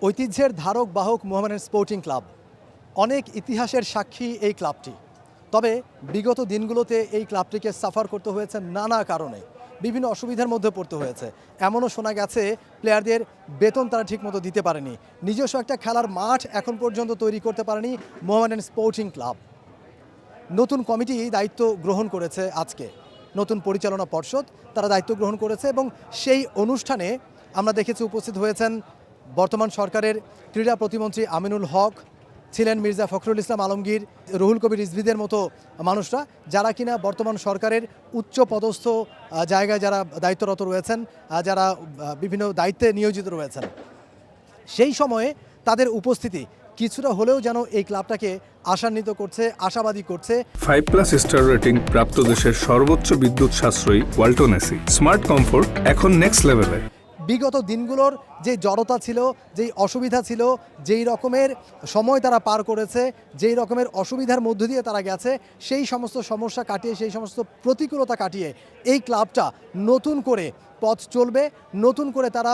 ঐতিহ্যের ধারক বাহক মোহামেডান স্পোর্টিং ক্লাব, অনেক ইতিহাসের সাক্ষী এই ক্লাবটি। তবে বিগত দিনগুলোতে এই ক্লাবটিকে সাফার করতে হয়েছে নানা কারণে, বিভিন্ন অসুবিধার মধ্যে পড়তে হয়েছে। এমনও শোনা গেছে প্লেয়ারদের বেতন তারা ঠিকমতো দিতে পারেনি, নিজস্ব একটা খেলার মাঠ এখন পর্যন্ত তৈরি করতে পারেনি মোহামেডান স্পোর্টিং ক্লাব। নতুন কমিটি দায়িত্ব গ্রহণ করেছে আজকে, নতুন পরিচালনা পর্ষদ তারা দায়িত্ব গ্রহণ করেছে এবং সেই অনুষ্ঠানে আমরা দেখেছি উপস্থিত হয়েছেন বর্তমান সরকারের ক্রীড়া প্রতিমন্ত্রী আমিনুল হক, ছিলেন মির্জা ফখরুল ইসলাম আলমগীর, রুহুল কবির রিজভীদের মতো মানুষরা, যারা কিনা বর্তমান সরকারের উচ্চ পদস্থ জায়গায় যারা দায়িত্বরত রয়েছেন, যারা বিভিন্ন দায়িত্বে নিয়োজিত রয়েছেন। সেই সময়ে তাদের উপস্থিতি কিছুটা হলেও যেন এই ক্লাবটাকে আশান্বিত করছে, আশাবাদী করছে। 5+ স্টার রেটিং প্রাপ্ত দেশের সর্বোচ্চ বিদ্যুৎ সাশ্রয়ী ওয়ালটন এসি স্মার্ট কমফোর্ট এখন নেক্সট লেভেলে। বিগত দিনগুলোর যে জড়তা ছিল, যেই অসুবিধা ছিল, যেই রকমের সময় তারা পার করেছে, যেই রকমের অসুবিধার মধ্য দিয়ে তারা গেছে, সেই সমস্ত সমস্যা কাটিয়ে, সেই সমস্ত প্রতিকূলতা কাটিয়ে এই ক্লাবটা নতুন করে পথ চলবে, নতুন করে তারা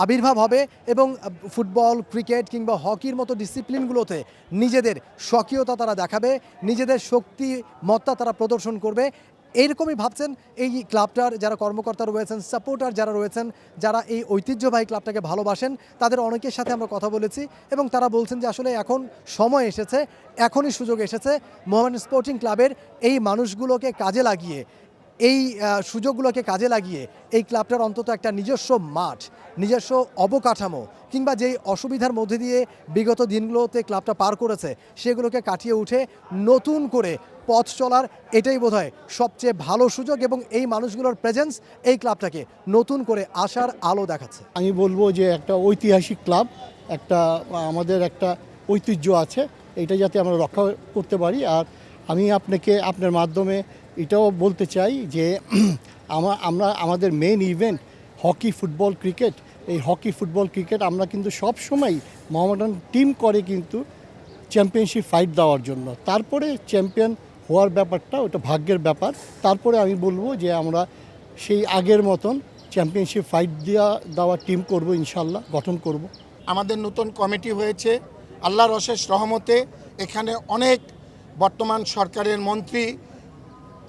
আবির্ভাব হবে এবং ফুটবল, ক্রিকেট কিংবা হকির মতো ডিসিপ্লিনগুলোতে নিজেদের স্বকীয়তা তারা দেখাবে, নিজেদের শক্তিমত্তা তারা প্রদর্শন করবে। এইরকমই ভাবছেন এই ক্লাবটার যারা কর্মকর্তা রয়েছেন, সাপোর্টার যারা রয়েছেন, যারা এই ঐতিহ্যবাহী ক্লাবটাকে ভালোবাসেন, তাদের অনেকের সাথে আমরা কথা বলেছি এবং তারা বলছেন যে আসলে এখন সময় এসেছে, এখনই সুযোগ এসেছে মোহামেডান স্পোর্টিং ক্লাবের এই মানুষগুলোকে কাজে লাগিয়ে, এই সুযোগগুলোকে কাজে লাগিয়ে এই ক্লাবটার অন্তত একটা নিজস্ব মাঠ, নিজস্ব অবকাঠামো কিংবা যেই অসুবিধার মধ্যে দিয়ে বিগত দিনগুলোতে ক্লাবটা পার করেছে সেগুলোকে কাটিয়ে উঠে নতুন করে পথ চলার এটাই বোধহয় সবচেয়ে ভালো সুযোগ এবং এই মানুষগুলোর প্রেজেন্স এই ক্লাবটাকে নতুন করে আশার আলো দেখাচ্ছে। আমি বলবো যে একটা ঐতিহাসিক ক্লাব, আমাদের একটা ঐতিহ্য আছে, এটা যাতে আমরা রক্ষা করতে পারি। আর আমি আপনার মাধ্যমে এটাও বলতে চাই যে আমাদের main event hockey, football, cricket. এই হকি, ফুটবল, ক্রিকেট আমরা কিন্তু সব সময় মোহামেডান টিম করে কিন্তু চ্যাম্পিয়নশিপ ফাইট দেওয়ার জন্য। তারপরে চ্যাম্পিয়ন হওয়ার ব্যাপারটা ওটা ভাগ্যের ব্যাপার। তারপরে আমি বলবো যে আমরা সেই আগের মতন চ্যাম্পিয়নশিপ ফাইট দেওয়া টিম করব, ইনশাল্লাহ গঠন করব। আমাদের নতুন কমিটি হয়েছে, আল্লাহর অশেষ রহমতে এখানে অনেক বর্তমান সরকারের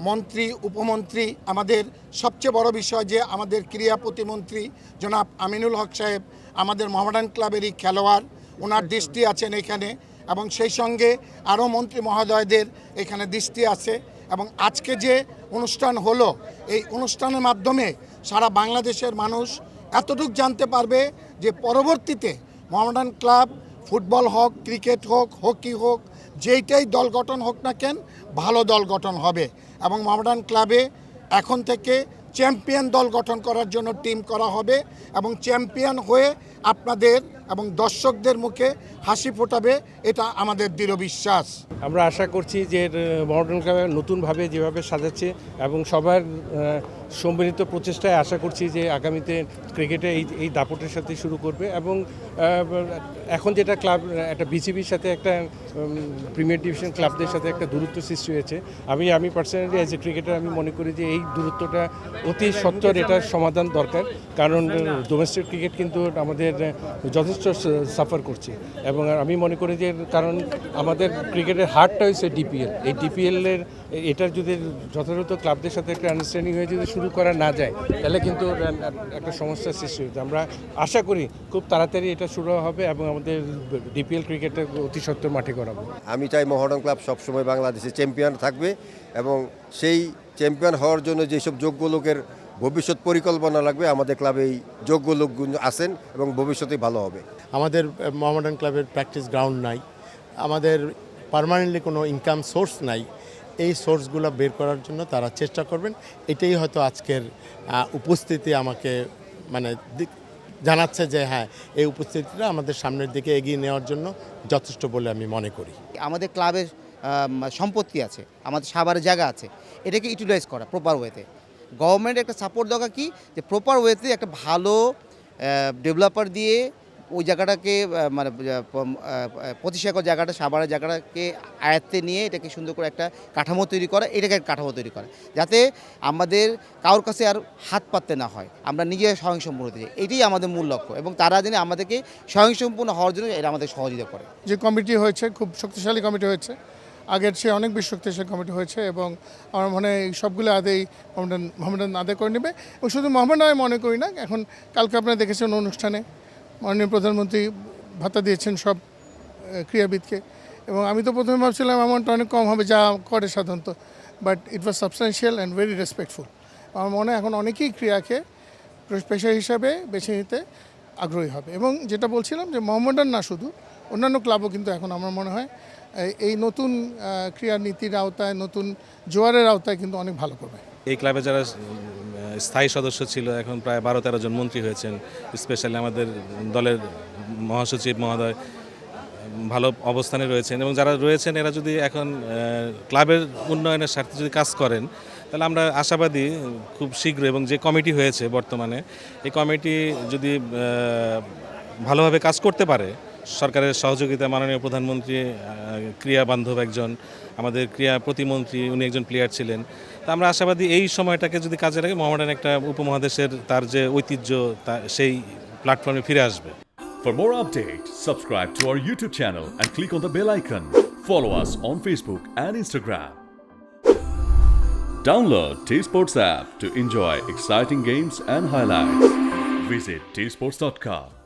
মন্ত্রী, উপমন্ত্রী, আমাদের সবচেয়ে বড় বিষয় যে আমাদের ক্রীড়া প্রতিমন্ত্রী জনাব আমিনুল হক সাহেব আমাদের মোহামেডান ক্লাবেরই খেলোয়াড়, ওনার দৃষ্টি আছেন এখানে এবং সেই সঙ্গে আরও মন্ত্রী মহোদয়দের এখানে দৃষ্টি আছে। এবং আজকে যে অনুষ্ঠান হলো, এই অনুষ্ঠানের মাধ্যমে সারা বাংলাদেশের মানুষ এতটুকু জানতে পারবে যে পরবর্তীতে মোহামেডান ক্লাব ফুটবল হোক, ক্রিকেট হোক, হকি হোক, যেইটাই দল গঠন হোক না কেন, ভালো দল গঠন হবে। এবং মোহামেডান ক্লাবে এখন থেকে চ্যাম্পিয়ন দল গঠন করার জন্য টিম করা হবে এবং চ্যাম্পিয়ন হয়ে আপনাদের এবং দর্শকদের মুখে হাসি ফোটাবে, এটা আমাদের দৃঢ় বিশ্বাস। আমরা আশা করছি যে মোহামেডান ক্লাব নতুনভাবে যেভাবে সাজাচ্ছে এবং সবার সম্মিলিত প্রচেষ্টায় আশা করছি যে আগামীতে ক্রিকেটে এই দাপটের সাথে শুরু করবে। এবং এখন যেটা ক্লাব একটা বিসিবির সাথে একটা প্রিমিয়ার ডিভিশন ক্লাবদের সাথে একটা দূরত্ব সৃষ্টি হয়েছে, আমি পার্সোনালি অ্যাজ এ ক্রিকেটার আমি মনে করি যে এই দূরত্বটা অতি সত্বর এটার সমাধান দরকার। কারণ ডোমেস্টিক ক্রিকেট কিন্তু আমাদের যথেষ্ট সাফার করছে এবং আমি মনে করি যে কারণ আমাদের ক্রিকেটের হার্টটা হয়েছে ডিপিএল। এই ডিপিএলের এটার যদি যথাযথ ক্লাবদের সাথে একটা আন্ডারস্ট্যান্ডিং হয়ে যদি শুরু করা না যায় তাহলে কিন্তু একটা সমস্যার সৃষ্টি হয়েছে। আমরা আশা করি খুব তাড়াতাড়ি এটা শুরু হবে এবং আমাদের ডিপিএল ক্রিকেটে অতি সত্বর মাঠে করাবো। আমি চাই মোহামেডান ক্লাব সবসময় বাংলাদেশে চ্যাম্পিয়ন থাকবে এবং সেই চ্যাম্পিয়ন হওয়ার জন্য যেসব যোগ্য লোকের ভবিষ্যৎ পরিকল্পনা লাগবে, আমাদের ক্লাবে এই যোগ্য লোকগুলো আছেন এবং ভবিষ্যতে ভালো হবে। আমাদের মোহামেডান ক্লাবের প্র্যাকটিস গ্রাউন্ড নাই, আমাদের পার্মানেন্টলি কোনো ইনকাম সোর্স নাই। এই সোর্সগুলো বের করার জন্য তারা চেষ্টা করবেন। এটাই হয়তো আজকের উপস্থিতি আমাকে জানাচ্ছে যে হ্যাঁ, এই উপস্থিতিটা আমাদের সামনের দিকে এগিয়ে নেওয়ার জন্য যথেষ্ট বলে আমি মনে করি। আমাদের ক্লাবের সম্পত্তি আছে, আমাদের সাভারে জায়গা আছে, এটাকে ইউটিলাইজ করা প্রপার ওয়েতে। গভর্নমেন্টের একটা সাপোর্ট দরকার কি, যে প্রপার ওয়েতে একটা ভালো ডেভেলপার দিয়ে ওই জায়গাটাকে মানে 25 একর জায়গাটা, সাভারের জায়গাটাকে আয়ত্তে নিয়ে এটাকে সুন্দর করে একটা কাঠামো তৈরি করা, এটাকে একটা কাঠামো তৈরি করা, যাতে আমাদের কারোর কাছে আর হাত পাততে না হয়, আমরা নিজে স্বয়ংসম্পূর্ণ হতে চাই। এটাই আমাদের মূল লক্ষ্য, এবং তারা যেন আমাদেরকে স্বয়ংসম্পূর্ণ হওয়ার জন্য এটা আমাদের সহযোগিতা করে। যে কমিটি হয়েছে খুব শক্তিশালী কমিটি হয়েছে, আগের চেয়ে অনেক বেশি শক্তিশালী কমিটি হয়েছে, এবং আমার মনে হয় এই সবগুলো আদেই মোহামেডান আদায় করে নেবে। এবং শুধু মোহামেডান আমি মনে করি না, এখন কালকে আপনারা দেখেছেন অনুষ্ঠানে মাননীয় প্রধানমন্ত্রী ভাতা দিয়েছেন সব ক্রীড়াবিদকে, এবং আমি তো প্রথমে ভাবছিলাম অ্যামাউন্ট অনেক কম হবে যা করে সাধারণত, but it was substantial and very respectful. আমার মনে হয় এখন অনেকেই ক্রীড়াকে পেশা হিসাবে বেছে নিতে আগ্রহী হবে। এবং যেটা বলছিলাম যে মোহামেডান না, শুধু অন্যান্য ক্লাবও কিন্তু এখন আমার মনে হয় এই নতুন ক্রীড়া নীতির আওতায়, নতুন জোয়ারের আওতায় কিন্তু অনেক ভালো করবে। এই ক্লাবে যারা স্থায়ী সদস্য ছিল এখন প্রায় 12-13 জন মন্ত্রী হয়েছেন, স্পেশালি আমাদের দলের মহাসচিব মহোদয় ভালো অবস্থানে রয়েছেন, এবং যারা রয়েছেন এরা যদি এখন ক্লাবের উন্নয়নের স্বার্থে যদি কাজ করেন, তাহলে আমরা আশাবাদী খুব শীঘ্র, এবং যে কমিটি হয়েছে বর্তমানে, এই কমিটি যদি ভালোভাবে কাজ করতে পারে, সরকারের সহযোগিতা, মাননীয় প্রধানমন্ত্রী ক্রীড়া বান্ধব একজন, আমাদের ক্রীড়া প্রতিমন্ত্রী উনি একজন প্লেয়ার ছিলেন, তা আমরা আশাবাদী এই সময়টাকে যদি কাজে লাগে মোহামেডান একটা উপমহাদেশের তার যে ঐতিহ্য সেই প্ল্যাটফর্মে ফিরে আসবে। For more updates, subscribe to our YouTube channel and click on the bell icon. Follow us on Facebook and Instagram. Download T-Sports app to enjoy exciting games and highlights. Visit tsports.com.